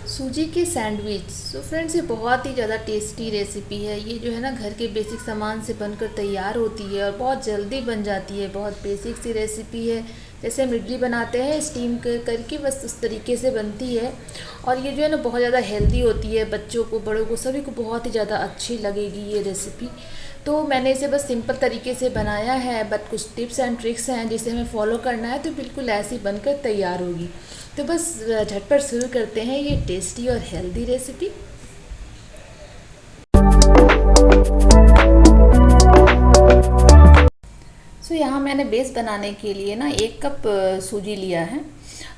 सूजी के sandwich. So friends, ये बहुत ही ज़्यादा टेस्टी रेसिपी है। ये जो है ना, घर के बेसिक सामान से बनकर तैयार होती है और बहुत जल्दी बन जाती है। बहुत बेसिक सी रेसिपी है। जैसे हम इडली बनाते हैं स्टीम करके, बस उस तरीके से बनती है। और ये जो है ना, बहुत ज़्यादा हेल्दी होती है। बच्चों को, बड़ों को, सभी को बहुत ही ज़्यादा अच्छी लगेगी ये रेसिपी। तो मैंने इसे बस सिंपल तरीके से बनाया है, बट कुछ टिप्स एंड ट्रिक्स हैं जिसे हमें फॉलो करना है तो बिल्कुल ऐसी बनकर तैयार होगी। तो बस झटपट शुरू करते हैं ये टेस्टी और हेल्दी रेसिपी। यहाँ मैंने बेस बनाने के लिए ना 1 कप सूजी लिया है।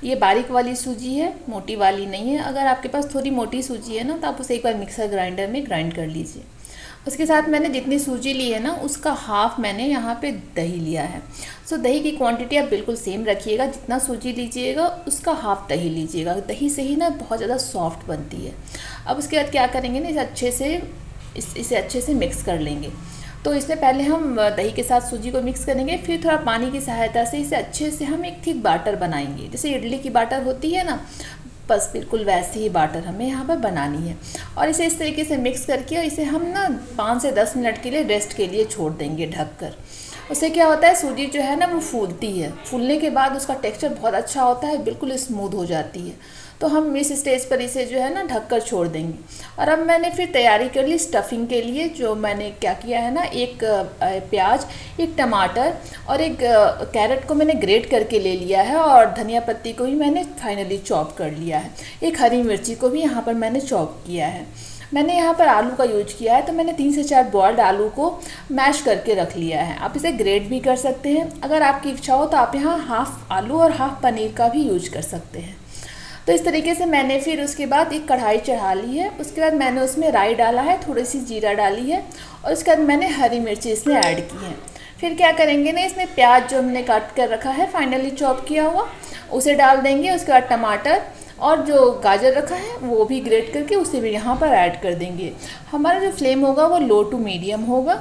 ये बारीक वाली सूजी है, मोटी वाली नहीं है। अगर आपके पास थोड़ी मोटी सूजी है ना, तो आप उसे एक बार मिक्सर ग्राइंडर में ग्राइंड कर लीजिए। उसके साथ मैंने जितनी सूजी ली है ना, उसका हाफ मैंने यहाँ पे दही लिया है। दही की क्वांटिटी आप बिल्कुल सेम रखिएगा। जितना सूजी लीजिएगा उसका हाफ दही लीजिएगा। दही से ही ना बहुत ज़्यादा सॉफ्ट बनती है। अब उसके बाद क्या करेंगे ना, इसे अच्छे से मिक्स कर लेंगे। तो इसमें पहले हम दही के साथ सूजी को मिक्स करेंगे, फिर थोड़ा पानी की सहायता से इसे अच्छे से हम एक थिक बाटर बनाएंगे। जैसे इडली की बाटर होती है ना, बस बिल्कुल वैसे ही बाटर हमें यहाँ पर बनानी है। और इसे इस तरीके से मिक्स करके इसे हम ना 5 से 10 मिनट के लिए रेस्ट के लिए छोड़ देंगे ढककर। उससे क्या होता है, सूजी जो है ना वो फूलती है। फूलने के बाद उसका टेक्सचर बहुत अच्छा होता है, बिल्कुल स्मूथ हो जाती है। तो हम इस स्टेज पर इसे जो है ना ढककर छोड़ देंगे। और अब मैंने फिर तैयारी कर ली स्टफिंग के लिए। जो मैंने क्या किया है ना, एक प्याज, एक टमाटर और एक कैरेट को मैंने ग्रेट करके ले लिया है। और धनिया पत्ती को भी मैंने फाइनली चॉप कर लिया है। एक हरी मिर्ची को भी यहाँ पर मैंने चॉप किया है। मैंने यहाँ पर आलू का यूज किया है, तो मैंने 3 से 4 बॉइल्ड आलू को मैश करके रख लिया है। आप इसे ग्रेट भी कर सकते हैं। अगर आपकी इच्छा हो तो आप यहाँ हाफ आलू और हाफ पनीर का भी यूज कर सकते हैं। तो इस तरीके से मैंने फिर उसके बाद एक कढ़ाई चढ़ा ली है। उसके बाद मैंने उसमें राई डाला है, थोड़ी सी जीरा डाली है और उसके बाद मैंने हरी मिर्ची इसमें ऐड की है। फिर क्या करेंगे ना, इसमें प्याज जो हमने काट कर रखा है फाइनली चॉप किया हुआ, उसे डाल देंगे। उसके बाद टमाटर और जो गाजर रखा है वो भी ग्रेट करके उसे भी यहाँ पर ऐड कर देंगे। हमारा जो फ्लेम होगा वो लो टू मीडियम होगा,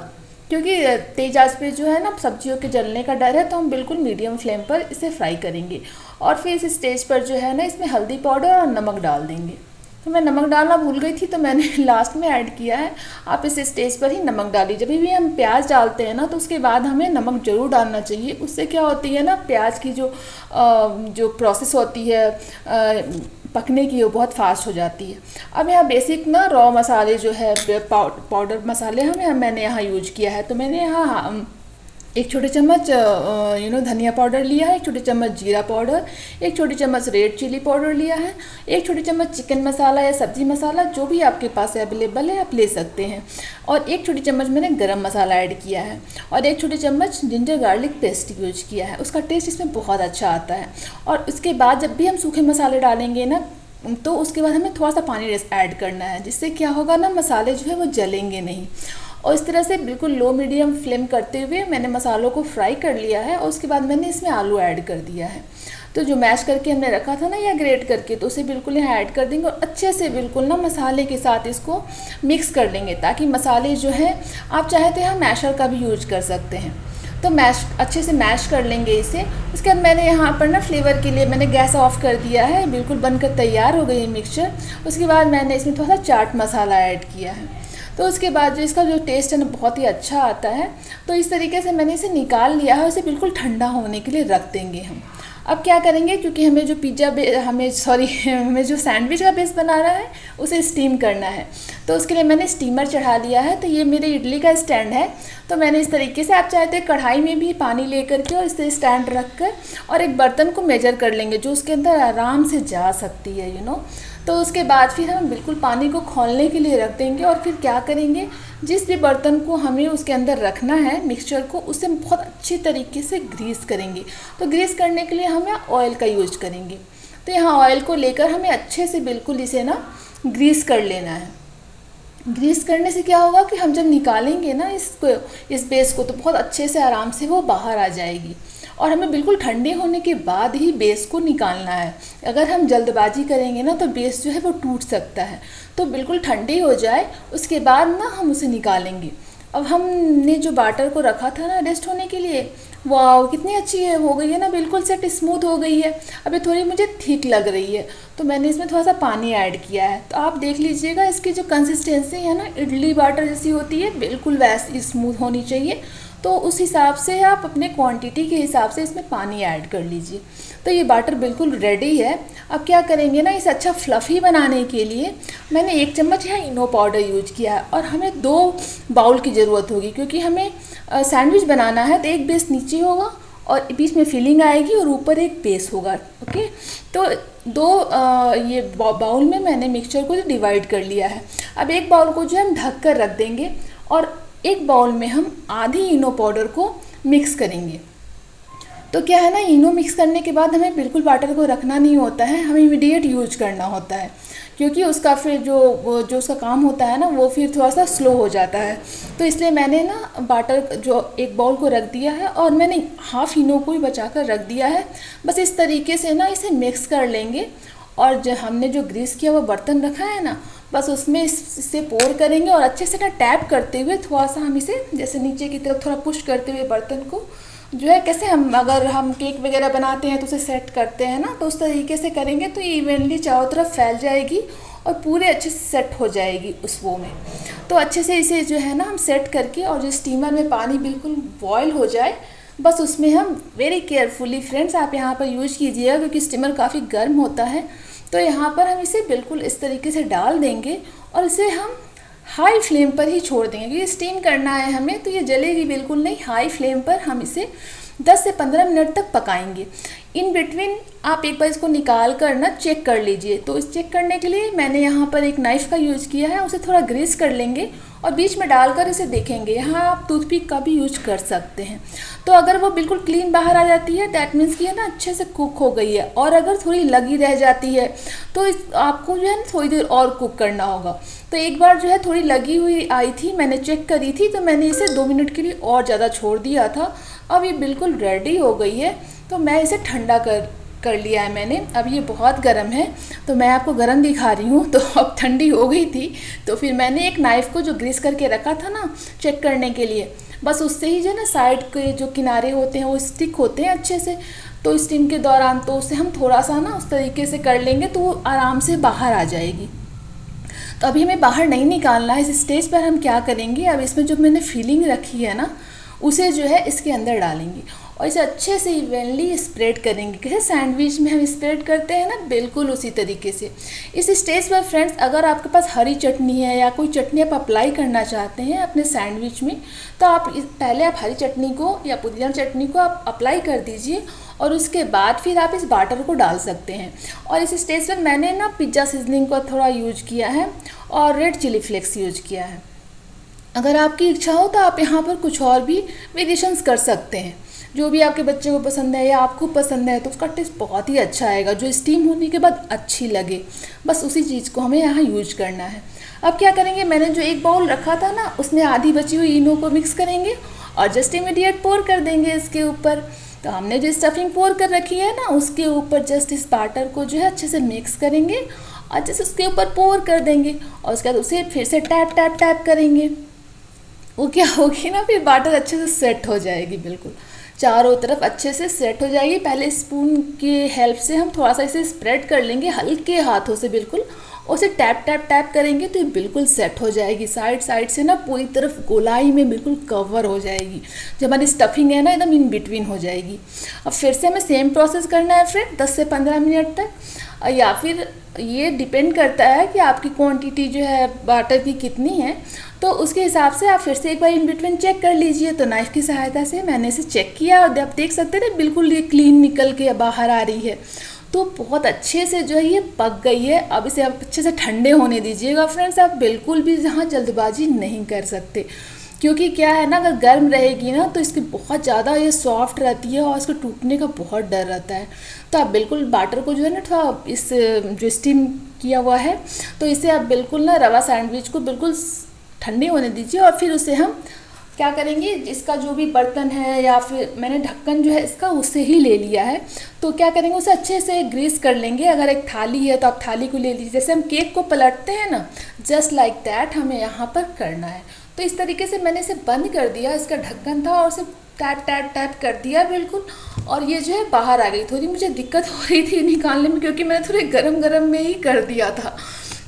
क्योंकि तेज़ आंच पे जो है ना सब्जियों के जलने का डर है। तो हम बिल्कुल मीडियम फ्लेम पर इसे फ्राई करेंगे। और फिर इस स्टेज पर जो है ना, इसमें हल्दी पाउडर और नमक डाल देंगे। तो मैं नमक डालना भूल गई थी, तो मैंने लास्ट में ऐड किया है। आप इस स्टेज पर ही नमक डालिए। जब भी हम प्याज डालते हैं ना, तो उसके बाद हमें नमक ज़रूर डालना चाहिए। उससे क्या होती है ना, प्याज की जो प्रोसेस होती है पकने की, वो बहुत फास्ट हो जाती है। अब यहाँ बेसिक ना रॉ मसाले जो है, पाउडर मसाले मैंने यहाँ यूज किया है। तो मैंने यहाँ 1 छोटी चम्मच धनिया पाउडर लिया है, 1 छोटी चम्मच जीरा पाउडर, 1 छोटी चम्मच रेड चिली पाउडर लिया है, 1 छोटी चम्मच चिकन मसाला या सब्जी मसाला, जो भी आपके पास अवेलेबल है आप ले सकते हैं। और 1 छोटी चम्मच मैंने गरम मसाला ऐड किया है। और 1 छोटी चम्मच जिंजर गार्लिक पेस्ट यूज किया है। उसका टेस्ट इसमें बहुत अच्छा आता है। और उसके बाद जब भी हम सूखे मसाले डालेंगे ना, तो उसके बाद हमें थोड़ा सा पानी ऐड करना है, जिससे क्या होगा ना, मसाले जो है वो जलेंगे नहीं। और इस तरह से बिल्कुल लो मीडियम फ्लेम करते हुए मैंने मसालों को फ्राई कर लिया है। और उसके बाद मैंने इसमें आलू ऐड कर दिया है। तो जो मैश करके हमने रखा था ना, या ग्रेट करके, तो उसे बिल्कुल यहाँ ऐड कर देंगे और अच्छे से बिल्कुल ना मसाले के साथ इसको मिक्स कर लेंगे, ताकि मसाले जो हैं, आप चाहे तो यहाँ मैशर का भी यूज कर सकते हैं। तो अच्छे से मैश कर लेंगे इसे। उसके बाद मैंने यहाँ पर ना फ्लेवर के लिए मैंने गैस ऑफ कर दिया है। बिल्कुल बनकर तैयार हो गई है मिक्सचर। उसके बाद मैंने इसमें थोड़ा सा चाट मसाला ऐड किया है। तो उसके बाद जो इसका जो टेस्ट है ना, बहुत ही अच्छा आता है। तो इस तरीके से मैंने इसे निकाल लिया है। इसे बिल्कुल ठंडा होने के लिए रख देंगे हम। अब क्या करेंगे, क्योंकि हमें जो सैंडविच का बेस बनाना है उसे स्टीम करना है। तो उसके लिए मैंने स्टीमर चढ़ा लिया है। तो ये मेरे इडली का स्टैंड है। तो मैंने इस तरीके से, आप चाहते हैं कढ़ाई में भी पानी लेकर के और इसे स्टैंड रख कर और एक बर्तन को मेजर कर लेंगे, जो उसके अंदर आराम से जा सकती है तो उसके बाद फिर हम बिल्कुल पानी को खौलने के लिए रख देंगे। और फिर क्या करेंगे, जिस भी बर्तन को हमें उसके अंदर रखना है मिक्सचर को, उसे बहुत अच्छी तरीके से ग्रीस करेंगे। तो ग्रीस करने के लिए हमें ऑयल का यूज करेंगे। तो यहाँ ऑयल को लेकर हमें अच्छे से बिल्कुल इसे ना ग्रीस कर लेना है। ग्रीस करने से क्या होगा कि हम जब निकालेंगे ना इस बेस को, तो बहुत अच्छे से आराम से वो बाहर आ जाएगी। और हमें बिल्कुल ठंडे होने के बाद ही बेस को निकालना है। अगर हम जल्दबाजी करेंगे ना, तो बेस जो है वो टूट सकता है। तो बिल्कुल ठंडी हो जाए, उसके बाद ना हम उसे निकालेंगे। अब हमने जो बाटर को रखा था ना रेस्ट होने के लिए, वाह कितनी अच्छी है, हो गई है ना, बिल्कुल सेट स्मूथ हो गई है। अभी थोड़ी मुझे ठीक लग रही है, तो मैंने इसमें थोड़ा सा पानी ऐड किया है। तो आप देख लीजिएगा इसकी जो कंसिस्टेंसी है ना, इडली बैटर जैसी होती है, बिल्कुल वैसी स्मूथ होनी चाहिए। तो उस हिसाब से आप अपने क्वांटिटी के हिसाब से इसमें पानी ऐड कर लीजिए। तो ये बैटर बिल्कुल रेडी है। अब क्या करेंगे ना, इसे अच्छा फ्लफ़ी बनाने के लिए मैंने 1 चम्मच यहाँ इनो पाउडर यूज किया है, और हमें 2 बाउल की ज़रूरत होगी, क्योंकि हमें सैंडविच बनाना है। तो एक बेस नीचे होगा और बीच में फिलिंग आएगी और ऊपर एक बेस होगा। ओके, तो 2 ये बाउल में मैंने मिक्सचर को डिवाइड कर लिया है। अब एक बाउल को जो है हम ढक कर रख देंगे, और एक बाउल में हम आधी इनो पाउडर को मिक्स करेंगे। तो क्या है ना, इनो मिक्स करने के बाद हमें बिल्कुल बैटर को रखना नहीं होता है, हमें इमीडिएट यूज करना होता है, क्योंकि उसका फिर जो उसका काम होता है ना, वो फिर थोड़ा सा स्लो हो जाता है। तो इसलिए मैंने ना बैटर जो एक बाउल को रख दिया है, और मैंने हाफ इनो को ही बचा कर रख दिया है। बस इस तरीके से ना इसे मिक्स कर लेंगे, और जो हमने जो ग्रीस किया हुआ बर्तन रखा है ना, बस उसमें इससे पोर करेंगे, और अच्छे से ना टैप करते हुए थोड़ा सा हम इसे जैसे नीचे की तरफ थोड़ा पुश करते हुए बर्तन को जो है, कैसे हम अगर हम केक वगैरह बनाते हैं तो उसे सेट करते हैं ना, तो उस तरीके से करेंगे तो ये इवनली चारों तरफ फैल जाएगी और पूरे अच्छे से सेट हो जाएगी उस वो में। तो अच्छे से इसे जो है ना हम सेट करके, और जो स्टीमर में पानी बिल्कुल बॉयल हो जाए, बस उसमें हम वेरी केयरफुली फ्रेंड्स आप यहाँ पर यूज कीजिएगा, क्योंकि स्टीमर काफ़ी गर्म होता है। तो यहाँ पर हम इसे बिल्कुल इस तरीके से डाल देंगे, और इसे हम हाई फ्लेम पर ही छोड़ देंगे, क्योंकि स्टीम करना है हमें, तो ये जलेगी बिल्कुल नहीं। हाई फ्लेम पर हम इसे 10 से 15 मिनट तक पकाएंगे। इन बिटवीन आप एक बार इसको निकाल कर ना चेक कर लीजिए। तो इस चेक करने के लिए मैंने यहाँ पर एक नाइफ़ का यूज़ किया है, उसे थोड़ा ग्रीस कर लेंगे और बीच में डालकर इसे देखेंगे। यहाँ आप टूथपिक का भी यूज कर सकते हैं। तो अगर वो बिल्कुल क्लीन बाहर आ जाती है, दैट मीन्स कि है ना अच्छे से कुक हो गई है। और अगर थोड़ी लगी रह जाती है तो आपको जो है ना थोड़ी देर और कुक करना होगा। तो एक बार जो है थोड़ी लगी हुई आई थी, मैंने चेक करी थी, तो मैंने इसे 2 मिनट के लिए और ज़्यादा छोड़ दिया था। अब ये बिल्कुल रेडी हो गई है, तो मैं इसे ठंडा कर लिया है मैंने। अब ये बहुत गर्म है, तो मैं आपको गर्म दिखा रही हूँ। तो अब ठंडी हो गई थी, तो फिर मैंने एक नाइफ़ को जो ग्रीस करके रखा था ना चेक करने के लिए, बस उससे ही जो है ना साइड के जो किनारे होते हैं वो स्टिक होते हैं अच्छे से। तो स्टीम के दौरान तो उसे हम थोड़ा सा ना उस तरीके से कर लेंगे तो वो आराम से बाहर आ जाएगी। तो अभी हमें बाहर नहीं निकालना है। इस स्टेज पर हम क्या करेंगे, अब इसमें जो मैंने फिलिंग रखी है ना उसे जो है इसके अंदर डालेंगे और इसे अच्छे से इवनली स्प्रेड करेंगे। जैसे सैंडविच में हम स्प्रेड करते हैं ना, बिल्कुल उसी तरीके से। इस स्टेज पर फ्रेंड्स अगर आपके पास हरी चटनी है या कोई चटनी आप अप्लाई करना चाहते हैं अपने सैंडविच में, तो आप पहले आप हरी चटनी को या पुदीना चटनी को आप अप्लाई कर दीजिए और उसके बाद फिर आप इस बैटर को डाल सकते हैं। और इस स्टेज पर मैंने ना पिज़्ज़ा सीजनिंग का थोड़ा यूज किया है और रेड चिली फ्लेक्स यूज किया है। अगर आपकी इच्छा हो तो आप यहाँ पर कुछ और भी वेरिएशंस कर सकते हैं, जो भी आपके बच्चे को पसंद है या आपको पसंद है, तो उसका टेस्ट बहुत ही अच्छा आएगा, जो स्टीम होने के बाद अच्छी लगे। बस उसी चीज़ को हमें यहाँ यूज करना है। अब क्या करेंगे, मैंने जो एक बाउल रखा था ना उसमें आधी बची हुई इनो को मिक्स करेंगे और जस्ट इमीडिएट पोर कर देंगे इसके ऊपर। तो हमने जो स्टफिंग पोर कर रखी है ना उसके ऊपर जस्ट इस बैटर को जो है अच्छे से मिक्स करेंगे और जस्ट उसके ऊपर पोर कर देंगे और उसके बाद उसे फिर से टैप टैप टैप करेंगे। वो क्या होगी ना, फिर बैटर अच्छे से सेट हो जाएगी, बिल्कुल चारों तरफ अच्छे से सेट हो जाएगी। पहले स्पून की हेल्प से हम थोड़ा सा इसे स्प्रेड कर लेंगे हल्के हाथों से, बिल्कुल उसे टैप टैप टैप करेंगे तो ये बिल्कुल सेट हो जाएगी। साइड साइड से ना पूरी तरफ गोलाई में बिल्कुल कवर हो जाएगी। जब हमारी स्टफिंग है ना एकदम इन बिटवीन हो जाएगी। अब फिर से हमें सेम प्रोसेस करना है फ्रेंड 10 से 15 मिनट तक, या फिर ये डिपेंड करता है कि आपकी क्वांटिटी जो है बैटर की कितनी है, तो उसके हिसाब से आप फिर से एक बार इन बिटवीन चेक कर लीजिए। तो नाइफ़ की सहायता से मैंने इसे चेक किया और आप देख सकते हैं बिल्कुल ये क्लीन निकल के बाहर आ रही है। तो बहुत अच्छे से जो है ये पक गई है। अब इसे आप अच्छे से ठंडे होने दीजिएगा फ्रेंड्स। आप बिल्कुल भी यहाँ जल्दबाजी नहीं कर सकते, क्योंकि क्या है ना, अगर गर्म रहेगी ना तो इसकी बहुत ज़्यादा ये सॉफ्ट रहती है और इसके टूटने का बहुत डर रहता है। तो आप बिल्कुल बैटर को जो है ना थोड़ा इस जो स्टीम किया हुआ है तो इसे आप बिल्कुल ना रवा सैंडविच को बिल्कुल ठंडे होने दीजिए। और फिर उसे हम क्या करेंगे, इसका जो भी बर्तन है या फिर मैंने ढक्कन जो है इसका उससे ही ले लिया है, तो क्या करेंगे उसे अच्छे से ग्रीस कर लेंगे। अगर एक थाली है तो आप थाली को ले लीजिए, जैसे हम केक को पलटते हैं ना, जस्ट लाइक दैट हमें यहाँ पर करना है। तो इस तरीके से मैंने इसे बंद कर दिया, इसका ढक्कन था, और उसे टैप टैप टैप कर दिया बिल्कुल। और ये जो है बाहर आ गई। थोड़ी मुझे दिक्कत हो रही थी निकालने में, क्योंकि मैंने थोड़े गरम गरम में ही कर दिया था,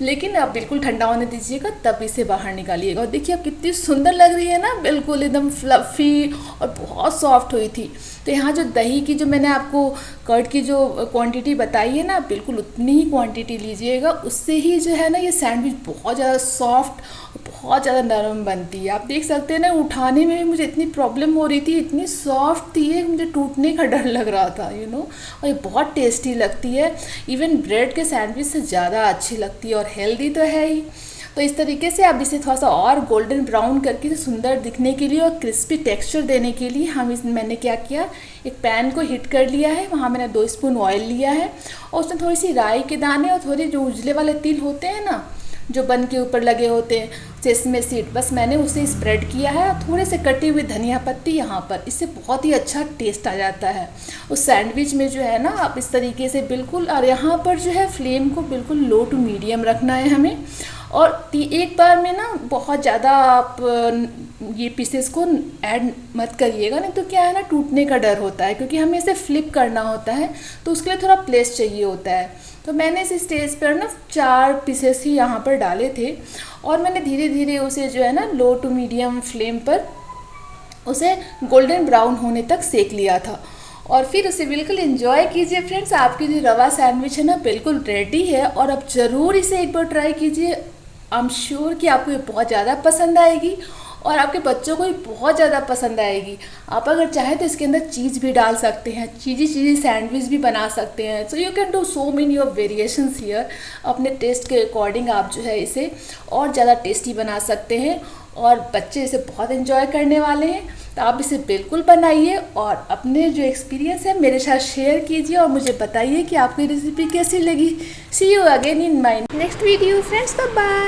लेकिन आप बिल्कुल ठंडा होने दीजिएगा तब इसे बाहर निकालिएगा। और देखिए अब कितनी सुंदर लग रही है ना, बिल्कुल एकदम फ्लफ़ी और बहुत सॉफ्ट हुई थी। तो यहाँ जो दही की जो मैंने आपको कर्ड की जो क्वांटिटी बताई है ना, बिल्कुल उतनी ही क्वांटिटी लीजिएगा, उससे ही जो है ना ये सैंडविच बहुत ज़्यादा सॉफ्ट, बहुत ज़्यादा नरम बनती है। आप देख सकते हैं ना, उठाने में भी मुझे इतनी प्रॉब्लम हो रही थी, इतनी सॉफ्ट थी ये, मुझे टूटने का डर लग रहा था और ये बहुत टेस्टी लगती है, इवन ब्रेड के सैंडविच से ज़्यादा अच्छी लगती है, और हेल्दी तो है ही। तो इस तरीके से अब इसे थोड़ा सा और गोल्डन ब्राउन करके सुंदर दिखने के लिए और क्रिस्पी टेक्सचर देने के लिए मैंने क्या किया, एक पैन को हीट कर लिया है, वहाँ मैंने 2 स्पून ऑयल लिया है, और उसमें थोड़ी सी राई के दाने और थोड़े जो उजले वाले तिल होते हैं ना, जो बन के ऊपर लगे होते हैं, सेसमे सीड, बस मैंने उसे स्प्रेड किया है। थोड़े से कटी हुई धनिया पत्ती यहाँ पर, इससे बहुत ही अच्छा टेस्ट आ जाता है उस सैंडविच में जो है ना। आप इस तरीके से बिल्कुल, और यहाँ पर जो है फ्लेम को बिल्कुल लो टू मीडियम रखना है हमें। और एक बार में ना बहुत ज़्यादा आप ये पीसेस को ऐड मत करिएगा, नहीं तो क्या है ना, टूटने का डर होता है, क्योंकि हमें इसे फ्लिप करना होता है, तो उसके लिए थोड़ा प्लेस चाहिए होता है। तो मैंने इस स्टेज पर ना 4 पीसेस ही यहाँ पर डाले थे, और मैंने धीरे धीरे उसे जो है ना लो टू मीडियम फ्लेम पर उसे गोल्डन ब्राउन होने तक सेक लिया था। और फिर उसे बिल्कुल एंजॉय कीजिए फ्रेंड्स। आपकी जो रवा सैंडविच है ना बिल्कुल रेडी है, और अब ज़रूर इसे एक बार ट्राई कीजिए। आई एम श्योर कि आपको ये बहुत ज़्यादा पसंद आएगी, और आपके बच्चों को भी बहुत ज़्यादा पसंद आएगी। आप अगर चाहें तो इसके अंदर चीज़ भी डाल सकते हैं, चीज़ी सैंडविच भी बना सकते हैं। So you can do so many of variations here. अपने टेस्ट के अकॉर्डिंग आप जो है इसे और ज़्यादा टेस्टी बना सकते हैं, और बच्चे इसे बहुत एंजॉय करने वाले हैं। तो आप इसे बिल्कुल बनाइए, और अपने जो एक्सपीरियंस है मेरे साथ शेयर कीजिए, और मुझे बताइए कि आपकी रेसिपी कैसी लगी। See you again in my next video friends, bye bye.